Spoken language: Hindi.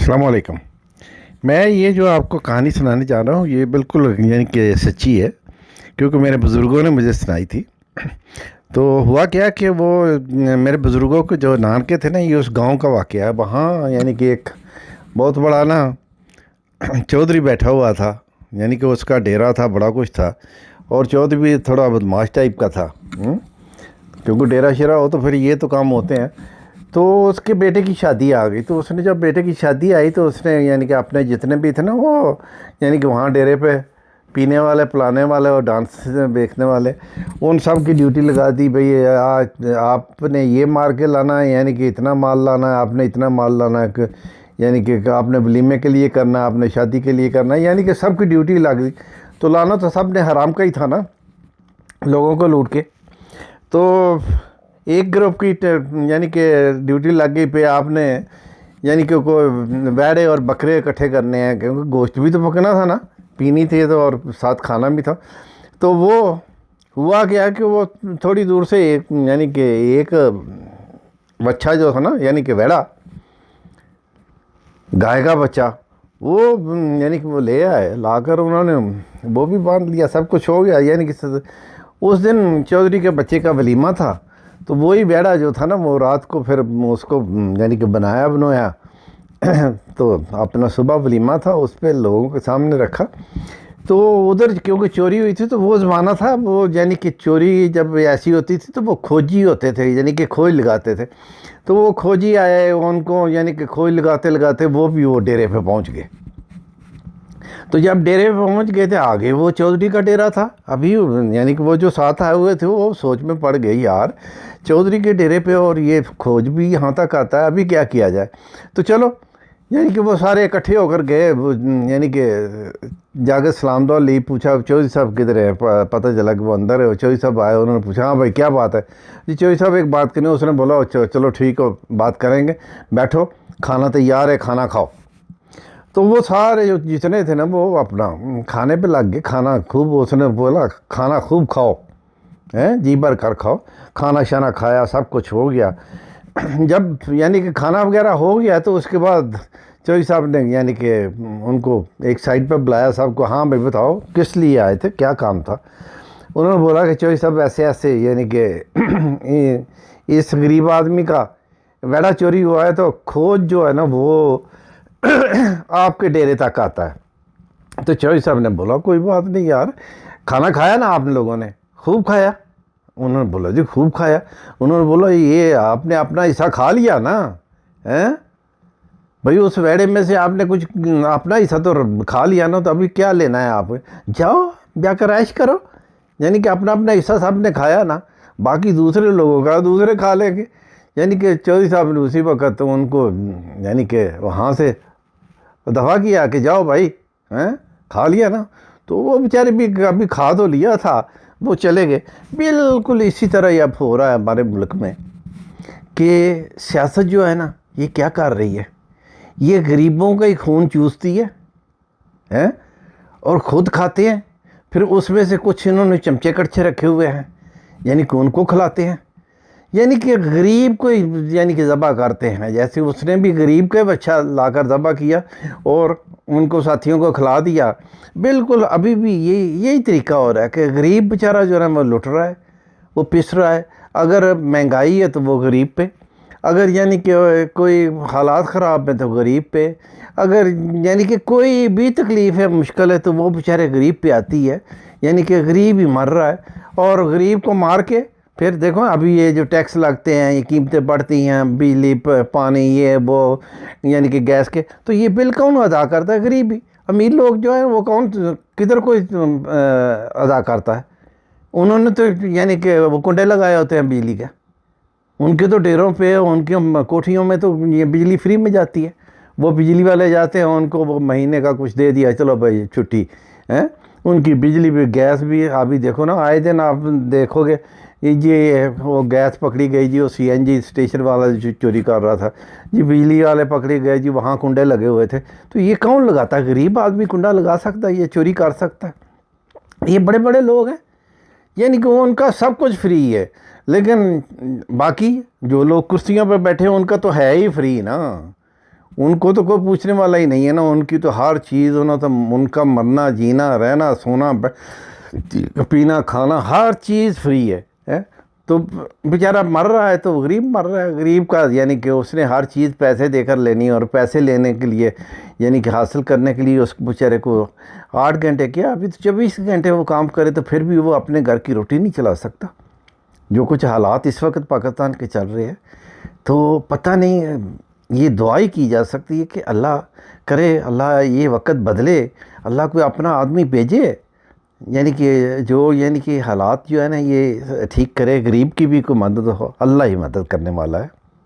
अस्सलाम वालेकुम। मैं ये जो आपको कहानी सुनाने जा रहा हूँ ये बिल्कुल यानी कि सच्ची है, क्योंकि मेरे बुज़ुर्गों ने मुझे सुनाई थी। तो हुआ क्या कि वो मेरे बुज़ुर्गों के जो नानके थे ना, ये उस गांव का वाक़या है। वहाँ यानी कि एक बहुत बड़ा ना चौधरी बैठा हुआ था, यानी कि उसका डेरा था, बड़ा कुछ था। और चौधरी भी थोड़ा बदमाश टाइप का था। क्योंकि डेरा शेरा हो तो फिर ये तो काम होते हैं। तो उसके बेटे की शादी आ गई, तो उसने जब बेटे की शादी आई तो उसने यानी कि अपने जितने भी थे ना वो यानी कि वहाँ डेरे पे पीने वाले, पिलाने वाले और डांस देखने वाले, उन सब की ड्यूटी लगा दी। भाई आज आपने ये मार के लाना है, यानी कि इतना माल लाना है, आपने इतना माल लाना है, यानी कि आपने वलीमे के लिए करना है, आपने शादी के लिए करना है, यानी कि सब की ड्यूटी लग गई। तो लाना तो सब ने हराम का ही था ना, लोगों को लूट के। तो एक ग्रुप की यानी कि ड्यूटी लग गई पे आपने यानी कि कोई बैड़े और बकरे इकट्ठे करने हैं, क्योंकि गोश्त भी तो पकना था ना, पीनी थी तो, और साथ खाना भी था। तो वो हुआ क्या कि वो थोड़ी दूर से एक यानी कि एक बच्चा जो था ना, यानी कि बैड़ा, गाय का बच्चा, वो यानी कि वो ले आए, लाकर उन्होंने वो भी बांध लिया, सब कुछ हो गया। यानी कि उस दिन चौधरी के बच्चे का वलीमा था। तो वही बेड़ा जो था ना, वो रात को फिर उसको यानी कि बनाया बनवाया तो अपना सुबह वलीमा था, उस पर लोगों के सामने रखा। तो उधर क्योंकि चोरी हुई थी, तो वो ज़माना था, वो यानी कि चोरी जब ऐसी होती थी तो वो खोजी होते थे, यानी कि खोज लगाते थे। तो वो खोजी आए, उनको यानी कि खोज लगाते लगाते वो भी वो डेरे पे पहुंच गए। तो जब डेरे पे पहुंच गए थे, आगे वो चौधरी का डेरा था। अभी यानी कि वो जो साथ आए हुए थे वो सोच में पड़ गई, यार चौधरी के डेरे पे और ये खोज भी यहाँ तक आता है, अभी क्या किया जाए। तो चलो, यानी कि वो सारे इकट्ठे होकर गए, यानी कि जाकर सलाम दुआ ली, पूछा चौधरी साहब किधर है। पता चला कि वो अंदर है। चौधरी साहब आए, उन्होंने पूछा हाँ भाई क्या बात है जी। चौधरी साहब एक बात करनी। उसने बोला चलो ठीक हो, बात करेंगे, बैठो, खाना तैयार है, खाना खाओ। तो वो सारे जो जितने थे ना, वो अपना खाने पे लग गए। खाना खूब, उसने बोला खाना खूब खाओ, हैं जी भर कर खाओ। खाना शाना खाया, सब कुछ हो गया। जब यानी कि खाना वगैरह हो गया तो उसके बाद चौधरी साहब ने यानी कि उनको एक साइड पर बुलाया सबको। हाँ भाई बताओ किस लिए आए थे, क्या काम था। उन्होंने बोला कि चौधरी साहब ऐसे ऐसे यानी कि इस गरीब आदमी का वेड़ा चोरी हुआ है, तो खोज जो है ना वो आपके डेरे तक आता है। तो चौधरी साहब ने बोला कोई बात नहीं यार, खाना खाया ना आप लोगों ने, खूब खाया। उन्होंने बोला जी खूब खाया। उन्होंने बोला ये आपने अपना हिस्सा खा लिया ना, हैं भाई, उस वेड़े में से आपने कुछ अपना हिस्सा तो खा लिया ना, तो अभी क्या लेना है आप, जाओ जाकर ऐश करो। यानी कि अपना अपना हिस्सा सब ने खाया ना, बाकी दूसरे लोगों का दूसरे खा लेंगे। यानी कि चौधरी साहब ने उसी वक्त तो उनको यानी कि वहाँ से दफ़ा किया कि जाओ भाई, हैं खा लिया ना। तो वो बेचारे भी अभी खा तो लिया था, वो चले गए। बिल्कुल इसी तरह ही अब हो रहा है हमारे मुल्क में कि सियासत जो है ना, ये क्या कर रही है, ये गरीबों का ही खून चूसती है और ख़ुद खाते हैं। फिर उसमें से कुछ इन्होंने चमचे कड़छे रखे हुए हैं, यानी कि उनको खिलाते हैं। यानी कि गरीब को यानी कि ज़बह करते हैं। जैसे उसने भी गरीब का बच्चा लाकर ज़बह किया और उनको साथियों को खिला दिया। बिल्कुल अभी भी यही तरीका हो रहा है कि गरीब बेचारा जो है वो लुट रहा है, वो पिस रहा है। अगर महंगाई है तो वो गरीब पे, अगर यानी कि कोई हालात ख़राब है तो गरीब पे, अगर यानी कि कोई भी तकलीफ़ है, मुश्किल है, तो वो बेचारे गरीब पे आती है। यानी कि गरीब ही मर रहा है। और गरीब को मार के फिर देखो अभी ये जो टैक्स लगते हैं, ये कीमतें बढ़ती हैं, बिजली पानी ये वो, यानी कि गैस के, तो ये बिल कौन अदा करता है? गरीब ही। अमीर लोग जो है वो कौन किधर कोई अदा करता है? उन्होंने तो यानी कि वो कुंडे लगाए होते हैं बिजली के, उनके तो डेरों पे, उनकी कोठियों में तो ये बिजली फ्री में जाती है। वो बिजली वाले जाते हैं, उनको वो महीने का कुछ दे दिया, चलो भाई छुट्टी है। उनकी बिजली भी, गैस भी। अभी देखो ना, आए दिन आप देखोगे ये वो गैस पकड़ी गई जी, वो सीएनजी स्टेशन वाला जो चोरी कर रहा था जी, बिजली वाले पकड़े गए जी, वहाँ कुंडे लगे हुए थे। तो ये कौन लगाता है? गरीब आदमी कुंडा लगा सकता है, ये चोरी कर सकता है? ये बड़े बड़े लोग हैं, यानी कि उनका सब कुछ फ्री है। लेकिन बाकी जो लोग कुर्सियों पर बैठे हैं उनका तो है ही फ्री ना, उनको तो कोई पूछने वाला ही नहीं है ना, उनकी तो हर चीज़ होना, तो उनका मरना जीना रहना सोना पीना खाना हर चीज़ फ्री है? तो बेचारा मर रहा है तो गरीब मर रहा है, गरीब का यानी कि उसने हर चीज़ पैसे देकर लेनी है, और पैसे लेने के लिए यानी कि हासिल करने के लिए उस बेचारे को 8 घंटे क्या, अभी तो 24 घंटे वो काम करे तो फिर भी वो अपने घर की रोटी नहीं चला सकता। जो कुछ हालात इस वक्त पाकिस्तान के चल रहे हैं, तो पता नहीं, ये दुआ ही की जा सकती है कि अल्लाह करे, अल्लाह ये वक्त बदले, अल्लाह कोई अपना आदमी भेजे, यानी कि जो यानी कि हालात जो है ना ये ठीक करे, गरीब की भी कोई मदद हो, अल्लाह ही मदद करने वाला है।